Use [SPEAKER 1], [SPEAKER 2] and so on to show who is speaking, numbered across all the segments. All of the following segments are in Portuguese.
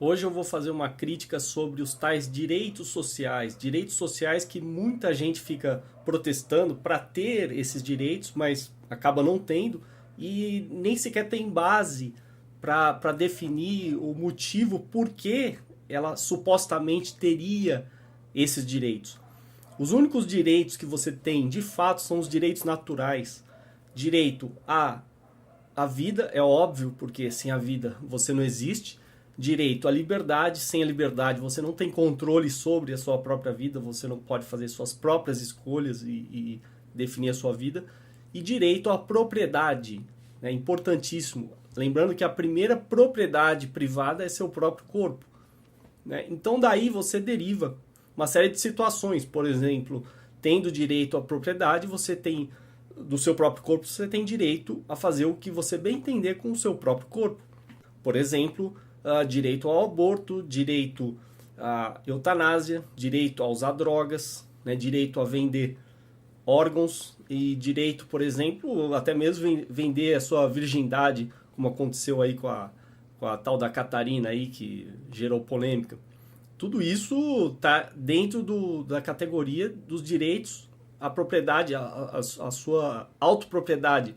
[SPEAKER 1] Hoje eu vou fazer uma crítica sobre os tais direitos sociais que muita gente fica protestando para ter esses direitos, mas acaba não tendo e nem sequer tem base para definir o motivo por que ela supostamente teria esses direitos. Os únicos direitos que você tem de fato são os direitos naturais. Direito à vida, é óbvio, porque sem a vida você não existe. Direito à liberdade, sem a liberdade você não tem controle sobre a sua própria vida, você não pode fazer suas próprias escolhas e definir a sua vida. E direito à propriedade, é importantíssimo. Lembrando que a primeira propriedade privada é seu próprio corpo. Né? Então daí você deriva uma série de situações. Por exemplo, tendo direito à propriedade, você tem do seu próprio corpo, você tem direito a fazer o que você bem entender com o seu próprio corpo. Por exemplo, direito ao aborto, direito à eutanásia, direito a usar drogas, né, direito a vender órgãos e direito, por exemplo, até mesmo vender a sua virgindade, como aconteceu aí com a tal da Catarina aí, que gerou polêmica. Tudo isso está dentro da categoria dos direitos à propriedade, a sua autopropriedade,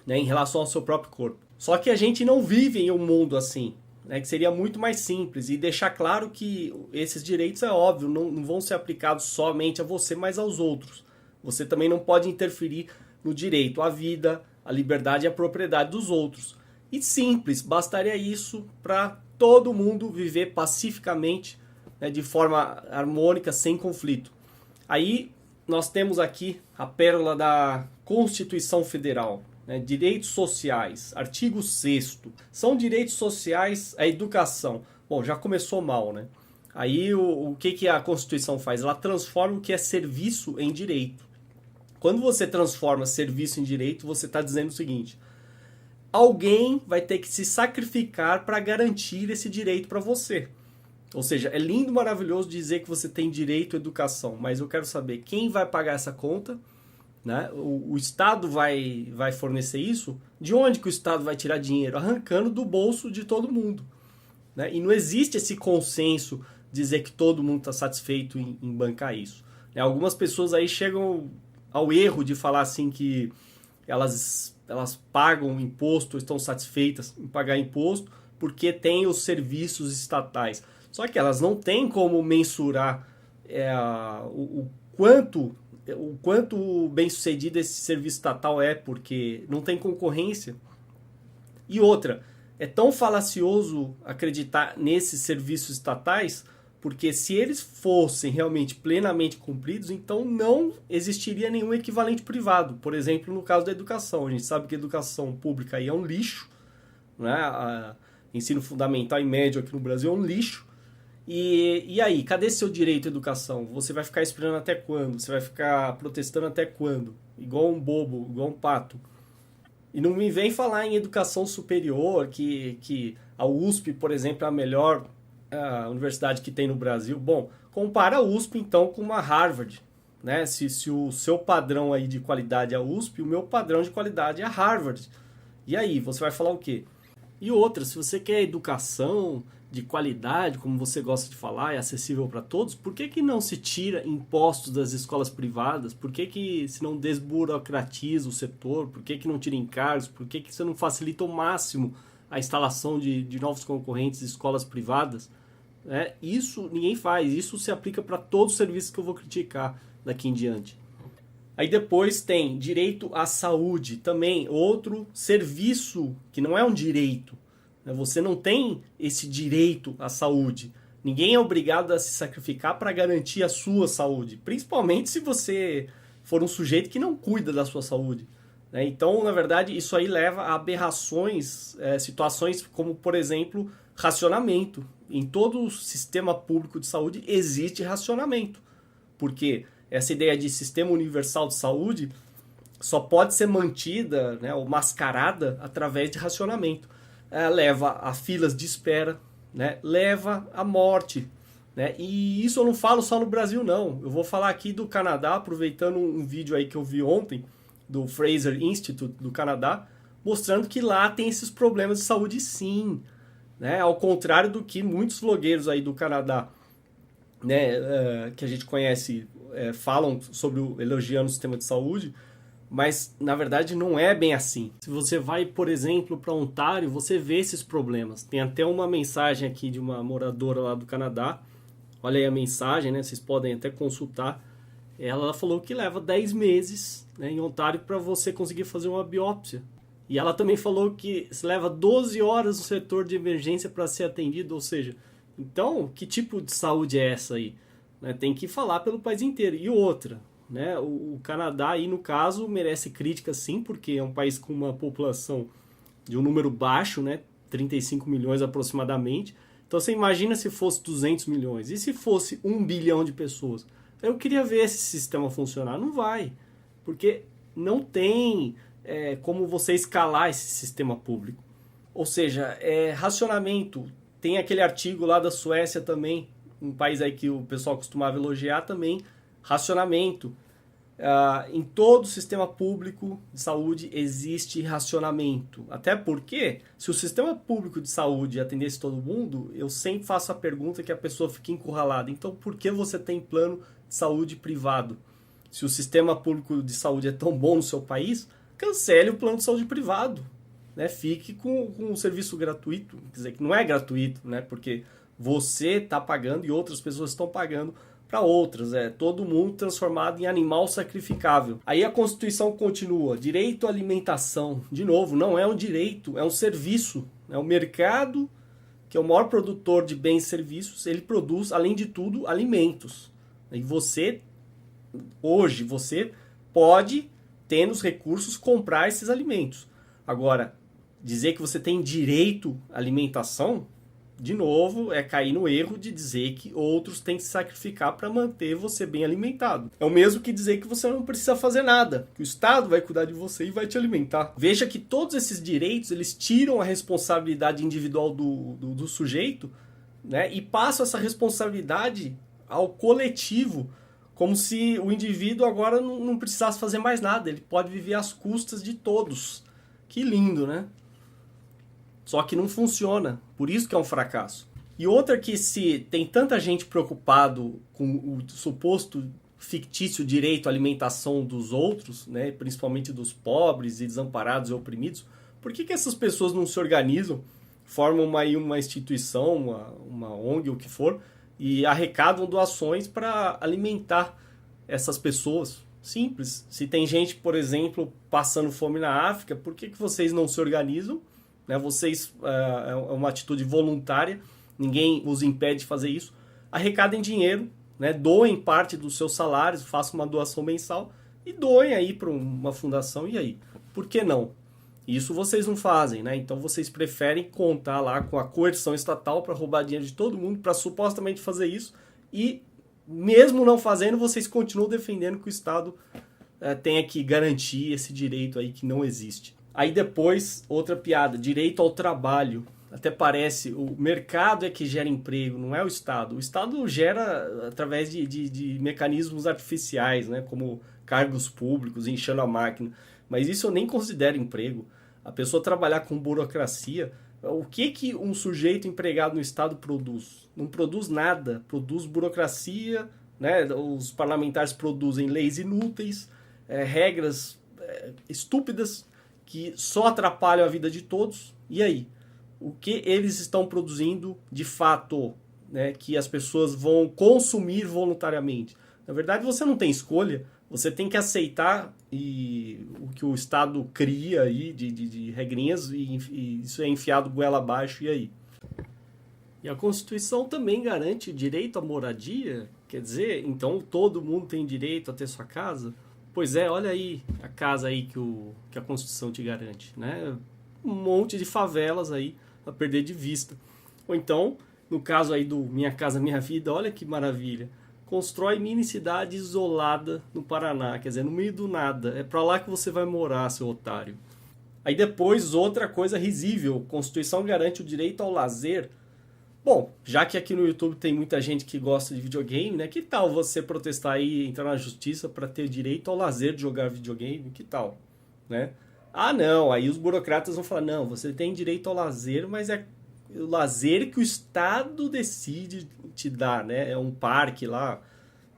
[SPEAKER 1] né, em relação ao seu próprio corpo. Só que a gente não vive em um mundo assim, né, que seria muito mais simples e deixar claro que esses direitos, é óbvio, não vão ser aplicados somente a você, mas aos outros. Você também não pode interferir no direito à vida, à liberdade e à propriedade dos outros. E simples, bastaria isso para todo mundo viver pacificamente, né, de forma harmônica, sem conflito. Aí nós temos aqui a pérola da Constituição Federal. Né, direitos sociais, artigo 6º, são direitos sociais à educação. Bom, já começou mal, né? Aí o que a Constituição faz? Ela transforma o que é serviço em direito. Quando você transforma serviço em direito, você está dizendo o seguinte: alguém vai ter que se sacrificar para garantir esse direito para você. Ou seja, é lindo, maravilhoso dizer que você tem direito à educação, mas eu quero saber quem vai pagar essa conta. Né? O Estado vai fornecer isso? De onde que o Estado vai tirar dinheiro? Arrancando do bolso de todo mundo. Né? E não existe esse consenso dizer que todo mundo está satisfeito em bancar isso. Né? Algumas pessoas aí chegam ao erro de falar assim que elas pagam imposto, estão satisfeitas em pagar imposto porque têm os serviços estatais. Só que elas não têm como mensurar o quanto bem sucedido esse serviço estatal é, porque não tem concorrência. E outra, é tão falacioso acreditar nesses serviços estatais, porque se eles fossem realmente plenamente cumpridos, então não existiria nenhum equivalente privado. Por exemplo, no caso da educação. A gente sabe que a educação pública aí é um lixo, né? Ensino fundamental e médio aqui no Brasil é um lixo. E aí, cadê seu direito à educação? Você vai ficar esperando até quando? Você vai ficar protestando até quando? Igual um bobo, igual um pato. E não me vem falar em educação superior, que a USP, por exemplo, é a melhor universidade que tem no Brasil. Bom, compara a USP então com uma Harvard. Né? Se o seu padrão aí de qualidade é a USP, o meu padrão de qualidade é a Harvard. E aí, você vai falar o quê? E outra, se você quer educação de qualidade, como você gosta de falar, é acessível para todos, por que não se tira impostos das escolas privadas? Por que se não desburocratiza o setor? Por que não tira encargos? Por que você não facilita ao máximo a instalação de novos concorrentes de escolas privadas? Isso ninguém faz, isso se aplica para todos os serviços que eu vou criticar daqui em diante. Aí depois tem direito à saúde, também outro serviço que não é um direito. Você não tem esse direito à saúde. Ninguém é obrigado a se sacrificar para garantir a sua saúde, principalmente se você for um sujeito que não cuida da sua saúde. Então, na verdade, isso aí leva a aberrações, situações como, por exemplo, racionamento. Em todo o sistema público de saúde existe racionamento, porque essa ideia de sistema universal de saúde só pode ser mantida, né, ou mascarada através de racionamento. Leva a filas de espera, né, leva à morte. Né? E isso eu não falo só no Brasil, não. Eu vou falar aqui do Canadá, aproveitando um vídeo aí que eu vi ontem, do Fraser Institute do Canadá, mostrando que lá tem esses problemas de saúde sim. né? Ao contrário do que muitos vlogueiros aí do Canadá, né, que a gente conhece, falam sobre elogiando o sistema de saúde, mas na verdade não é bem assim. Se você vai, por exemplo, para Ontário, você vê esses problemas. Tem até uma mensagem aqui de uma moradora lá do Canadá. Olha aí a mensagem, né? Vocês podem até consultar. Ela falou que leva 10 meses, né, em Ontário para você conseguir fazer uma biópsia. E ela também falou que leva 12 horas no setor de emergência para ser atendido. Ou seja, então, que tipo de saúde é essa aí? Né, tem que falar pelo país inteiro. E outra, né, o Canadá aí no caso merece crítica sim, porque é um país com uma população de um número baixo, né, 35 milhões aproximadamente. Então você imagina se fosse 200 milhões. E se fosse 1 bilhão de pessoas? Eu queria ver esse sistema funcionar. Não vai. Porque não tem como você escalar esse sistema público. Ou seja, racionamento. Tem aquele artigo lá da Suécia também, um país aí que o pessoal costumava elogiar também, racionamento. Em todo o sistema público de saúde existe racionamento. Até porque, se o sistema público de saúde atendesse todo mundo, eu sempre faço a pergunta que a pessoa fica encurralada. Então, por que você tem plano de saúde privado? Se o sistema público de saúde é tão bom no seu país, cancele o plano de saúde privado. Né? Fique com um serviço gratuito. Quer dizer, que não é gratuito, né? Porque você está pagando e outras pessoas estão pagando para outras, todo mundo transformado em animal sacrificável. Aí a Constituição continua, direito à alimentação. De novo, não é um direito, é um serviço. É o mercado, que é o maior produtor de bens e serviços, ele produz, além de tudo, alimentos. E você, hoje, você pode, tendo os recursos, comprar esses alimentos. Agora, dizer que você tem direito à alimentação, de novo, é cair no erro de dizer que outros têm que se sacrificar para manter você bem alimentado. É o mesmo que dizer que você não precisa fazer nada, que o Estado vai cuidar de você e vai te alimentar. Veja que todos esses direitos, eles tiram a responsabilidade individual do sujeito, né, e passam essa responsabilidade ao coletivo, como se o indivíduo agora não precisasse fazer mais nada, ele pode viver às custas de todos. Que lindo, né? Só que não funciona, por isso que é um fracasso. E outra que se tem tanta gente preocupado com o suposto fictício direito à alimentação dos outros, né, principalmente dos pobres e desamparados e oprimidos, por que essas pessoas não se organizam, formam uma instituição, uma ONG, o que for, e arrecadam doações para alimentar essas pessoas? Simples. Se tem gente, por exemplo, passando fome na África, por que vocês não se organizam? Né, vocês, é uma atitude voluntária, ninguém os impede de fazer isso. Arrecadem dinheiro, né, doem parte dos seus salários, façam uma doação mensal e doem aí para uma fundação. E aí? Por que não? Isso vocês não fazem, né? Então vocês preferem contar lá com a coerção estatal para roubar dinheiro de todo mundo, para supostamente fazer isso, e mesmo não fazendo, vocês continuam defendendo que o Estado tenha que garantir esse direito aí que não existe. Aí depois, outra piada, direito ao trabalho. Até parece, o mercado é que gera emprego, não é o Estado. O Estado gera através de mecanismos artificiais, né, como cargos públicos, enchendo a máquina. Mas isso eu nem considero emprego. A pessoa trabalhar com burocracia, o que um sujeito empregado no Estado produz? Não produz nada, produz burocracia, né? Os parlamentares produzem leis inúteis, regras estúpidas, que só atrapalham a vida de todos. E aí? O que eles estão produzindo de fato, né, que as pessoas vão consumir voluntariamente? Na verdade, você não tem escolha, você tem que aceitar o que o Estado cria aí de regrinhas, e isso é enfiado goela abaixo, e aí? E a Constituição também garante o direito à moradia, quer dizer, então todo mundo tem direito a ter sua casa? Pois é, olha aí a casa aí que a Constituição te garante, né? Um monte de favelas aí a perder de vista. Ou então, no caso aí do Minha Casa Minha Vida, olha que maravilha. Constrói mini cidade isolada no Paraná, quer dizer, no meio do nada. É pra lá que você vai morar, seu otário. Aí depois, outra coisa risível, Constituição garante o direito ao lazer. Bom, já que aqui no YouTube tem muita gente que gosta de videogame, né? Que tal você protestar aí e entrar na justiça para ter direito ao lazer de jogar videogame? Que tal, né? Ah, não, aí os burocratas vão falar, não, você tem direito ao lazer, mas o lazer que o Estado decide te dar, né? É um parque lá,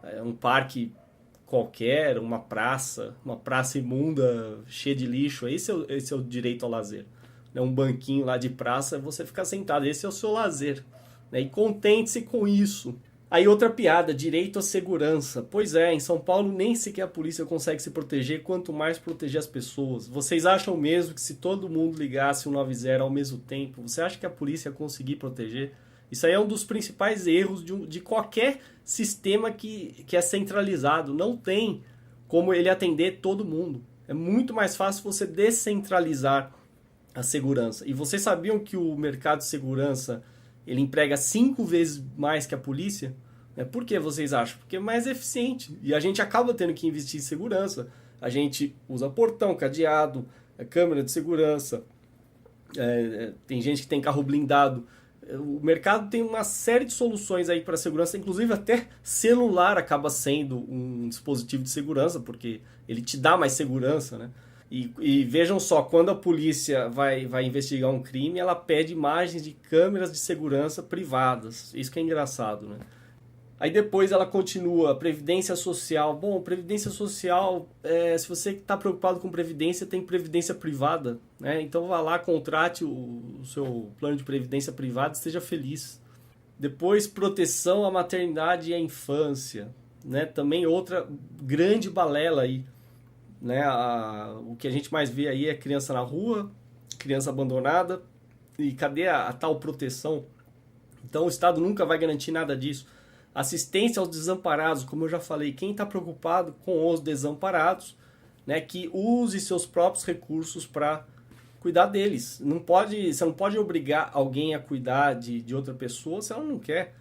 [SPEAKER 1] é um parque qualquer, uma praça imunda, cheia de lixo, esse é o direito ao lazer. É um banquinho lá de praça, você ficar sentado, esse é o seu lazer. Né? E contente-se com isso. Aí outra piada, direito à segurança. Pois é, em São Paulo nem sequer a polícia consegue se proteger, quanto mais proteger as pessoas. Vocês acham mesmo que se todo mundo ligasse o 90 ao mesmo tempo, você acha que a polícia ia conseguir proteger? Isso aí é um dos principais erros de qualquer sistema que é centralizado. Não tem como ele atender todo mundo. É muito mais fácil você descentralizar a segurança. E vocês sabiam que o mercado de segurança ele emprega 5 vezes mais que a polícia? Por que vocês acham? Porque é mais eficiente. E a gente acaba tendo que investir em segurança. A gente usa portão, cadeado, câmera de segurança. Tem gente que tem carro blindado. O mercado tem uma série de soluções aí para segurança, inclusive até celular acaba sendo um dispositivo de segurança, porque ele te dá mais segurança, né? E vejam só, quando a polícia vai investigar um crime, ela pede imagens de câmeras de segurança privadas. Isso que é engraçado, né? Aí depois ela continua, Previdência Social. Bom, Previdência Social, se você está preocupado com Previdência, tem Previdência Privada. Né? Então vá lá, contrate o seu plano de Previdência Privada e esteja feliz. Depois, proteção à maternidade e à infância. Né? Também outra grande balela aí. Né? O que a gente mais vê aí é criança na rua, criança abandonada. E cadê a tal proteção? Então o Estado nunca vai garantir nada disso. Assistência aos desamparados, como eu já falei, quem está preocupado com os desamparados, né, que use seus próprios recursos para cuidar deles. Você não pode obrigar alguém a cuidar de outra pessoa se ela não quer.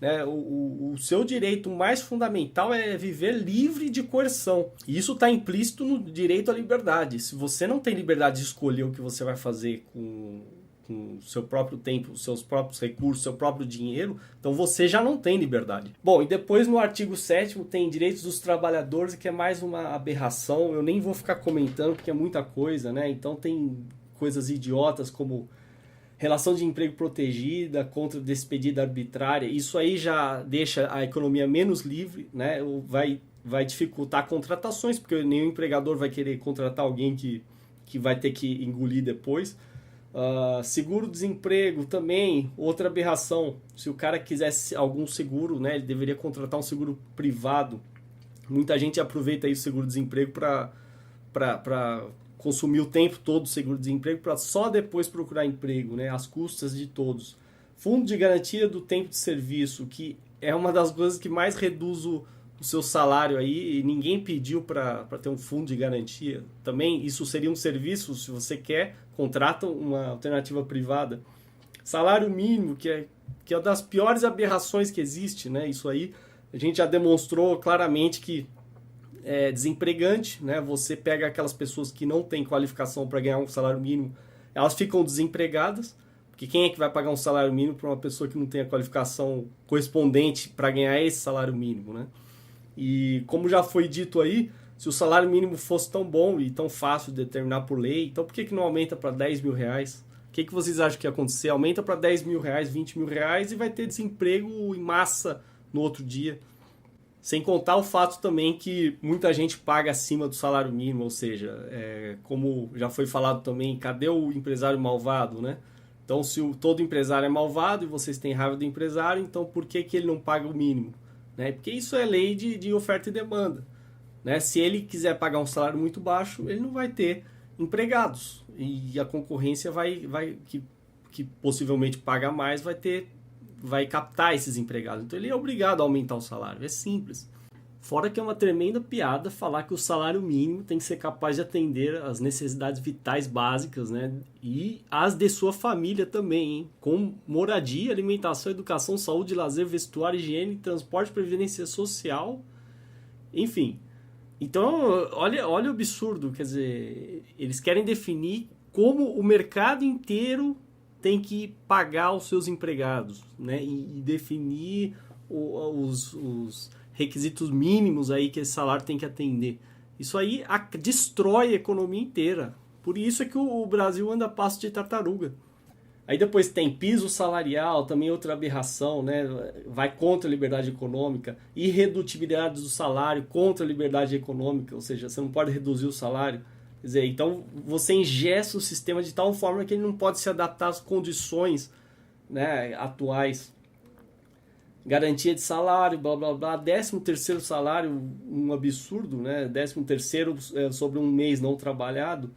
[SPEAKER 1] Né? O seu direito mais fundamental é viver livre de coerção. E isso está implícito no direito à liberdade. Se você não tem liberdade de escolher o que você vai fazer com o seu próprio tempo, os seus próprios recursos, seu próprio dinheiro, então você já não tem liberdade. Bom, e depois no artigo 7º tem direitos dos trabalhadores, que é mais uma aberração, eu nem vou ficar comentando porque é muita coisa, né? Então tem coisas idiotas como relação de emprego protegida contra despedida arbitrária, isso aí já deixa a economia menos livre, né? Vai dificultar contratações, porque nenhum empregador vai querer contratar alguém que vai ter que engolir depois. Seguro-desemprego também, outra aberração. Se o cara quisesse algum seguro, né, ele deveria contratar um seguro privado. Muita gente aproveita aí o seguro-desemprego para consumir o tempo todo o seguro-desemprego para só depois procurar emprego, né, às custas de todos. Fundo de garantia do tempo de serviço, que é uma das coisas que mais reduz o seu salário aí, e ninguém pediu para ter um fundo de garantia. Também isso seria um serviço, se você quer, contrata uma alternativa privada. Salário mínimo, que é uma das piores aberrações que existe, né? Isso aí a gente já demonstrou claramente que é desempregante, né? Você pega aquelas pessoas que não têm qualificação para ganhar um salário mínimo, elas ficam desempregadas, porque quem é que vai pagar um salário mínimo para uma pessoa que não tem a qualificação correspondente para ganhar esse salário mínimo, né? E como já foi dito aí, se o salário mínimo fosse tão bom e tão fácil de determinar por lei, então por que não aumenta para 10 mil reais? O que vocês acham que ia acontecer? Aumenta para 10 mil reais, 20 mil reais e vai ter desemprego em massa no outro dia. Sem contar o fato também que muita gente paga acima do salário mínimo, ou seja, como já foi falado também, cadê o empresário malvado, né? Então se todo empresário é malvado e vocês têm raiva do empresário, então por que ele não paga o mínimo? Né? Porque isso é lei de oferta e demanda. Né? Se ele quiser pagar um salário muito baixo, ele não vai ter empregados. E a concorrência que possivelmente paga mais vai captar esses empregados. Então ele é obrigado a aumentar o salário. É simples. Fora que é uma tremenda piada falar que o salário mínimo tem que ser capaz de atender as necessidades vitais básicas, né? E as de sua família também, hein? Com moradia, alimentação, educação, saúde, lazer, vestuário, higiene, transporte, previdência social, enfim. Então, olha o absurdo, quer dizer, eles querem definir como o mercado inteiro tem que pagar os seus empregados, né? E definir os requisitos mínimos aí que esse salário tem que atender. Isso aí destrói a economia inteira. Por isso é que o Brasil anda a passo de tartaruga. Aí depois tem piso salarial, também outra aberração, né? Vai contra a liberdade econômica, irredutibilidade do salário contra a liberdade econômica, ou seja, você não pode reduzir o salário. Quer dizer, então você engessa o sistema de tal forma que ele não pode se adaptar às condições, né, atuais. Garantia de salário, blá blá blá, 13º salário, um absurdo, né? 13º sobre um mês não trabalhado.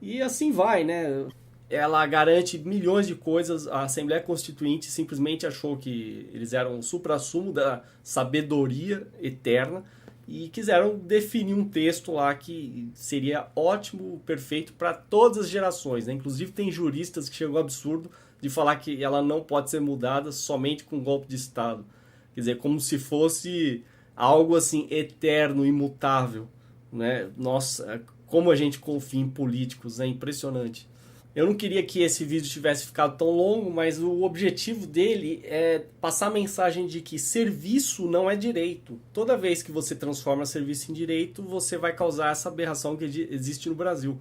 [SPEAKER 1] E assim vai, né? Ela garante milhões de coisas. A Assembleia Constituinte simplesmente achou que eles eram o suprassumo da sabedoria eterna e quiseram definir um texto lá que seria ótimo, perfeito para todas as gerações, né? Inclusive tem juristas que chegam ao absurdo de falar que ela não pode ser mudada somente com golpe de Estado. Quer dizer, como se fosse algo assim eterno, imutável, né? Nossa, como a gente confia em políticos, é impressionante. Eu não queria que esse vídeo tivesse ficado tão longo, mas o objetivo dele é passar a mensagem de que serviço não é direito. Toda vez que você transforma serviço em direito, você vai causar essa aberração que existe no Brasil.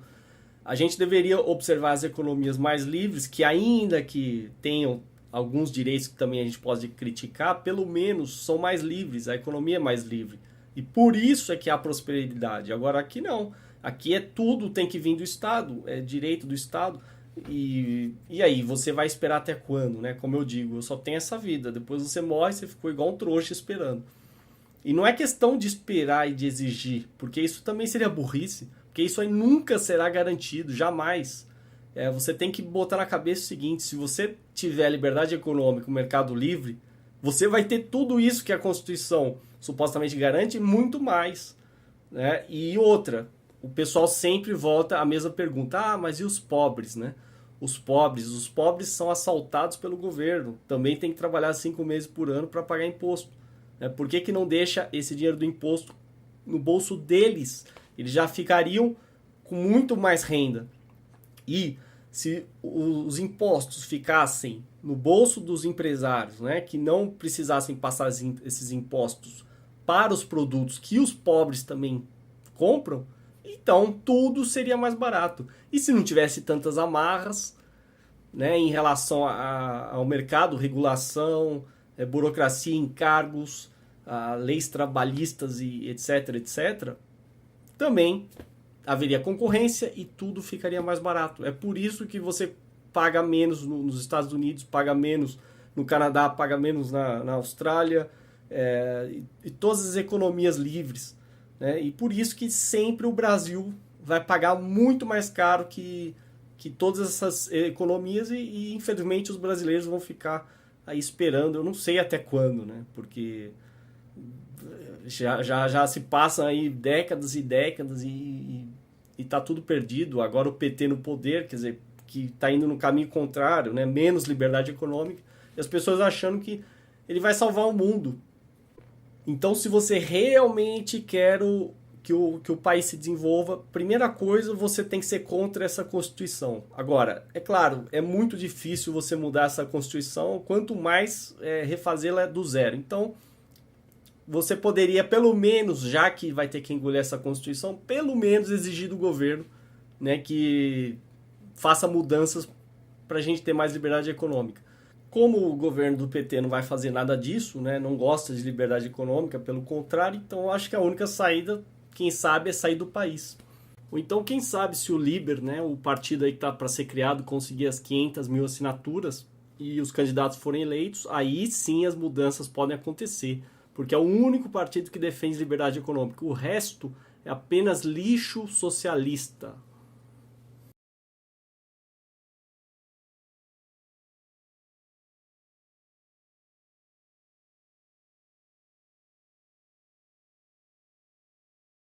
[SPEAKER 1] A gente deveria observar as economias mais livres, que ainda que tenham alguns direitos que também a gente pode criticar, pelo menos são mais livres, a economia é mais livre. E por isso é que há prosperidade. Agora aqui não. Aqui é tudo tem que vir do Estado, é direito do Estado. E aí, você vai esperar até quando, né? Como eu digo, eu só tenho essa vida. Depois você morre, você ficou igual um trouxa esperando. E não é questão de esperar e de exigir, porque isso também seria burrice. Porque isso aí nunca será garantido, jamais. Você tem que botar na cabeça o seguinte, se você tiver liberdade econômica, o mercado livre, você vai ter tudo isso que a Constituição supostamente garante e muito mais, né? E outra, o pessoal sempre volta à mesma pergunta, mas e os pobres, né? Os pobres são assaltados pelo governo, também tem que trabalhar 5 meses por ano para pagar imposto. Né? Por que não deixa esse dinheiro do imposto no bolso deles? Eles já ficariam com muito mais renda. E se os impostos ficassem no bolso dos empresários, né, que não precisassem passar esses impostos para os produtos que os pobres também compram, então tudo seria mais barato. E se não tivesse tantas amarras, né, em relação ao mercado, regulação, burocracia, encargos, leis trabalhistas e etc, etc., também haveria concorrência e tudo ficaria mais barato. É por isso que você paga menos nos Estados Unidos, paga menos no Canadá, paga menos na Austrália, e todas as economias livres. Né? E por isso que sempre o Brasil vai pagar muito mais caro que todas essas economias e infelizmente os brasileiros vão ficar aí esperando, eu não sei até quando, né? Porque já se passam aí décadas e décadas e tá tudo perdido. Agora o PT no poder, quer dizer, que está indo no caminho contrário, né? Menos liberdade econômica, e as pessoas achando que ele vai salvar o mundo. Então, se você realmente quer que o país se desenvolva, primeira coisa, você tem que ser contra essa Constituição. Agora, é claro, é muito difícil você mudar essa Constituição, quanto mais refazê-la do zero. Então, você poderia, pelo menos, já que vai ter que engolir essa Constituição, pelo menos exigir do governo, né, que faça mudanças para a gente ter mais liberdade econômica. Como o governo do PT não vai fazer nada disso, né, não gosta de liberdade econômica, pelo contrário, então eu acho que a única saída, quem sabe, é sair do país. Ou então, quem sabe, se o Liber, né, o partido aí que está para ser criado, conseguir as 500 mil assinaturas e os candidatos forem eleitos, aí sim as mudanças podem acontecer. Porque é o único partido que defende liberdade econômica. O resto é apenas lixo socialista.